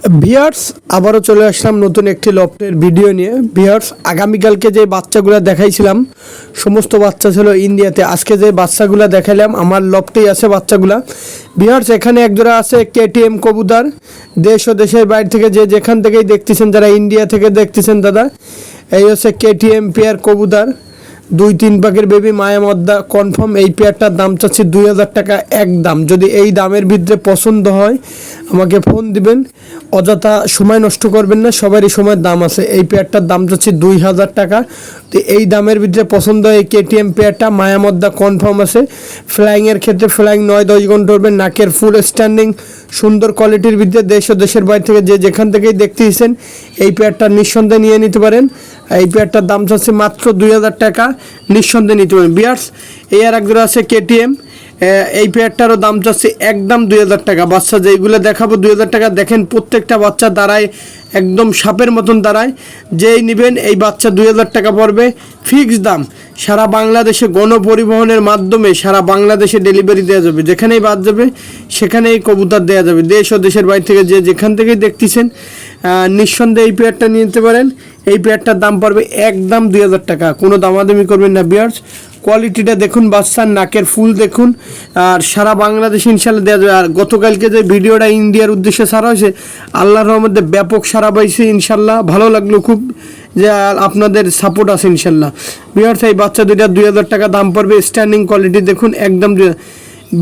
Viewers আবারও চলে আসলাম নতুন একটি লফটের ভিডিও নিয়ে। ভিউয়ার্স আগামীকালকে যে বাচ্চাগুলো দেখাইছিলাম সমস্ত বাচ্চা ছিল ইন্ডিয়াতে। আজকে যে বাচ্চাগুলো দেখাইলাম আমার লফটেই আছে বাচ্চাগুলা। ভিউয়ার্স এখানে একজোড়া আছে কেটিএম কবুতর, দেশ ও দেশের বাইরে থেকে যে যেখান থেকেই দেখতেছেন, যারা ইন্ডিয়া থেকে দেখতেছেন দাদা, এই হচ্ছে কেটিএম পেয়ার কবুতর, 2-3 পাখির বেবি মায়া মদ্দা কনফার্ম। এই পেয়ারটার দাম চাচ্ছি 2000 টাকা একদম। যদি এই দামের ভিতরে পছন্দ হয় আমাকে ফোন দিবেন, অযথা সময় নষ্ট করবেন না, সবারই সময়ের দাম আছে। এই পেয়ারটার দাম চাচ্ছি 2000 টাকা। তো এই দামের ভিতরে পছন্দ হয় এই কেটিএম পেয়ারটা, মায়া মদ্দা কনফার্ম আছে। ফ্লাইংয়ের ক্ষেত্রে ফ্লাইং 9-10 ঘন্টা উঠবেন, নাকের ফুল স্ট্যান্ডিং সুন্দর কোয়ালিটির ভিতরে, দেশ ও দেশের বাইরে থেকে যে যেখান থেকেই দেখতেছেন এই পেয়ারটা নিঃসন্দেহে নিয়ে নিতে পারেন। এই পেয়ারটার দাম চাচ্ছে মাত্র 2000 টাকা, নিঃসন্দেহে নিতে পারেন। বিয়ার্স এই আর একজোড়া আছে কেটিএম, এই পেয়ারটারও দাম চাচ্ছে একদম 2000 টাকা। বাচ্চা যেইগুলো দেখাবো 2000 টাকা। দেখেন প্রত্যেকটা বাচ্চা দাঁড়ায় একদম সাপের মতন দাঁড়ায়। যেই নেবেন এই বাচ্চা 2000 টাকা পড়বে, ফিক্সড দাম। সারা বাংলাদেশে গণপরিবহনের মাধ্যমে সারা বাংলাদেশে ডেলিভারি দেওয়া যাবে, যেখানেই বাদ যাবে সেখানেই কবুতর দেওয়া যাবে। দেশ ও দেশের বাইরে থেকে যে যেখান থেকেই দেখতেছেন নিঃসন্দেহে এই পেয়ারটা নিতে পারেন। এই পেয়ারটার দাম পড়বে একদম 2000 টাকা, কোনো দামাদামি করবেন না। বিয়ার্স কোয়ালিটিটা দেখুন, বাচ্চার নাকের ফুল দেখুন, আর সারা বাংলাদেশে ইনশাল্লাহ দেওয়া যাবে। আর গতকালকে যে ভিডিওটা ইন্ডিয়ার উদ্দেশ্যে ছাড়া হয়েছে, আল্লাহর রহমতে ব্যাপক সারা পাইছে ইনশাল্লাহ, ভালো লাগলো খুব যে আপনাদের সাপোর্ট আছে ইনশাল্লাহ। বিয়ার্স এই বাচ্চা দুইটা 2000 টাকা দাম পড়বে, স্ট্যান্ডিং কোয়ালিটি দেখুন একদম।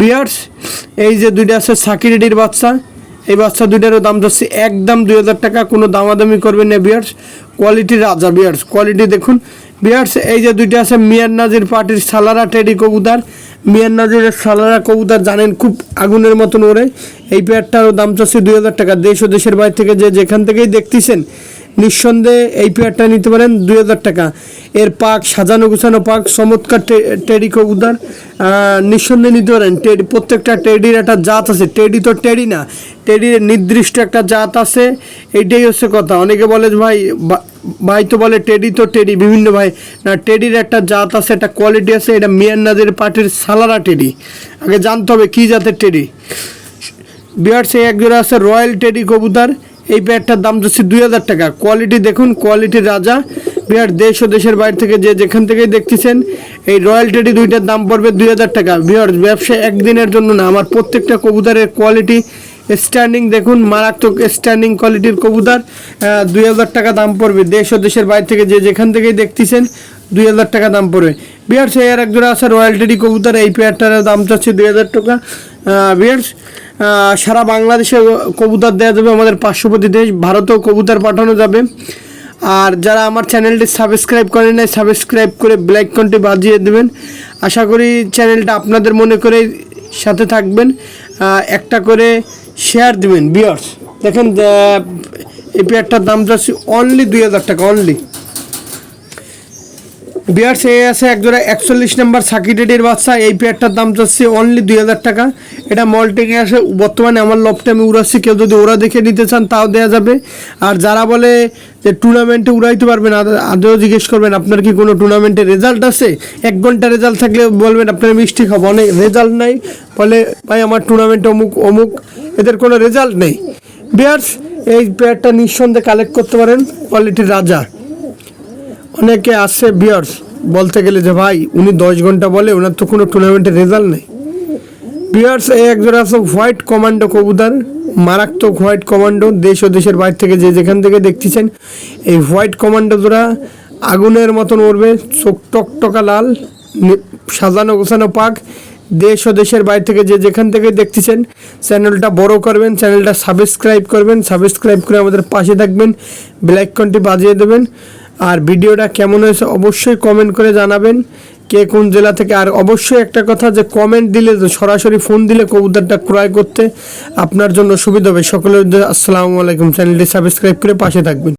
বিয়ার্স এই যে দুইটা আছে সাকিরেডির বাচ্চা, এই বাচ্চা দুইটারও দাম যাচ্ছে একদম 2000 টাকা, কোনো দামাদামি করবেন না। বিয়ার্স কোয়ালিটি রাজা, বিয়ার্স কোয়ালিটি দেখুন। বিয়ার্স এই যে দুইটা আছে মিয়ান নাজির পার্টির সালারা টেডি কবুতর, মিয়ান নাজিরের সালারা কবুতর জানেন খুব আগুনের মতন ওরে। এই পেয়ারটারও দাম চাচ্ছে 2000 টাকা। দেশ ও দেশের বাইরে থেকে যে যেখান থেকেই দেখতেছেন নিঃসন্দেহে এই পেয়ারটা নিতে পারেন 2000 টাকা। এর পাক সাজানো গুছানো পাক, চমৎকার টেডি কবুতর, নিঃসন্দেহে নিতে পারেন। টেডি প্রত্যেকটা টেডির একটা জাত আছে, টেডি তো টেডি না, টেডির নির্দিষ্ট একটা জাত আছে, এইটাই হচ্ছে কথা। অনেকে বলে ভাই ভাই তো বলে টেডি তো টেডি, বিভিন্ন ভাই না, টেডির একটা জাত আছে, একটা কোয়ালিটি আছে। এটা মিয়ান নাজির পার্টির সালারা টেডি, আগে জানতে হবে কী জাতের টেডি। বিয়ার্স এই একজোড়া আছে রয়্যাল টেডি কবুতর, এই পেয়ারটার দাম যাচ্ছে 2000 টাকা। কোয়ালিটি দেখুন, কোয়ালিটির রাজা। বিহার দেশ ও দেশের বাইরে থেকে যে যেখান থেকেই দেখতেছেন এই রয়্যাল টেডি দুইটার দাম পড়বে 2000 টাকা। বিহার ব্যবসা একদিনের জন্য না, আমার প্রত্যেকটা কবুতরের কোয়ালিটি স্ট্যান্ডিং দেখুন, মারাত্মক স্ট্যান্ডিং কোয়ালিটির কবুতর, 2000 টাকা দাম পড়বে। দেশ ও দেশের বাইরে থেকে যে যেখান থেকেই দেখতেছেন 2000 টাকা দাম পড়বে। বিহার সে আর একজোড়া আছে রয়্যাল টেডি কবুতর, এই পেয়ারটার দাম চাচ্ছে 2000 টাকা। বিহার সারা বাংলাদেশে কবুতর দেওয়া যাবে, আমাদের পার্শ্ববর্তী দেশ ভারতেও কবুতর পাঠানো যাবে। আর যারা আমার চ্যানেলটি সাবস্ক্রাইব করেন নাই, সাবস্ক্রাইব করে বেল আইকনটি বাজিয়ে দেবেন। আশা করি চ্যানেলটা আপনাদের মনে করে সাথে থাকবেন, একটা করে শেয়ার দিবেন। ভিউয়ার্স দেখেন এই পেয়ারটার দাম যাচ্ছে অনলি 2000 টাকা, অনলি। বিয়ার্স এই আছে একজোড়া 41 নম্বর সাকিটেডির বাচ্চা, এই পেয়ারটার দাম যাচ্ছে অনলি 2000 টাকা। এটা মল্টিংয়ে আসে বর্তমানে আমার লফটে আমি উড়াচ্ছি, কেউ যদি ওরা দেখে নিতে চান তাও দেওয়া যাবে। আর যারা বলে যে টুর্নামেন্টে উড়াইতে পারবেন, আদেও জিজ্ঞেস করবেন আপনার কি কোনো টুর্নামেন্টে রেজাল্ট আছে। 1 ঘন্টা রেজাল্ট থাকলে বলবেন আপনার মিষ্টি খাবো, অনেক রেজাল্ট নাই বলে ভাই আমার টুর্নামেন্টে অমুক, এদের কোনো রেজাল্ট নেই। বিয়ার্স এই পেয়ারটা নিঃসন্দেহে কালেক্ট করতে পারেন, কোয়ালিটির রাজা। অনেকে আসে বিয়ার্স বলতে গেলে যে ভাই উনি 10 ঘন্টা বলে, ওনার তো কোনো টুর্নামেন্টের রেজাল্ট নেই। বিয়ার্স এই একজোড়া আছে হোয়াইট কমান্ডো কবুতর, মারাত্মক হোয়াইট কমান্ডো, দেশ ও দেশের বাইরে থেকে যে যেখান থেকে দেখতেছেন এই হোয়াইট কমান্ডো জোড়া আগুনের মতন উড়বে, চোখ টকটকা লাল, সাজানো গোছানো পাক। দেশ ও দেশের বাইরে থেকে যে যেখান থেকে দেখতেছেন চ্যানেলটা বড় করবেন, চ্যানেলটা সাবস্ক্রাইব করবেন, সাবস্ক্রাইব করে আমাদের পাশে থাকবেন, বেল আইকনটি বাজিয়ে দেবেন। আর ভিডিওটা কেমন হয়েছে অবশ্যই কমেন্ট করে জানাবেন, কে কোন জেলা থেকে। আর অবশ্যই একটা কথা, যে কমেন্ট দিলে সরাসরি ফোন দিলে কবুতরটা ক্রয় করতে আপনার জন্য সুবিধা হবে। সকলের আসসালামু আলাইকুম, চ্যানেলটি সাবস্ক্রাইব করে পাশে থাকবেন।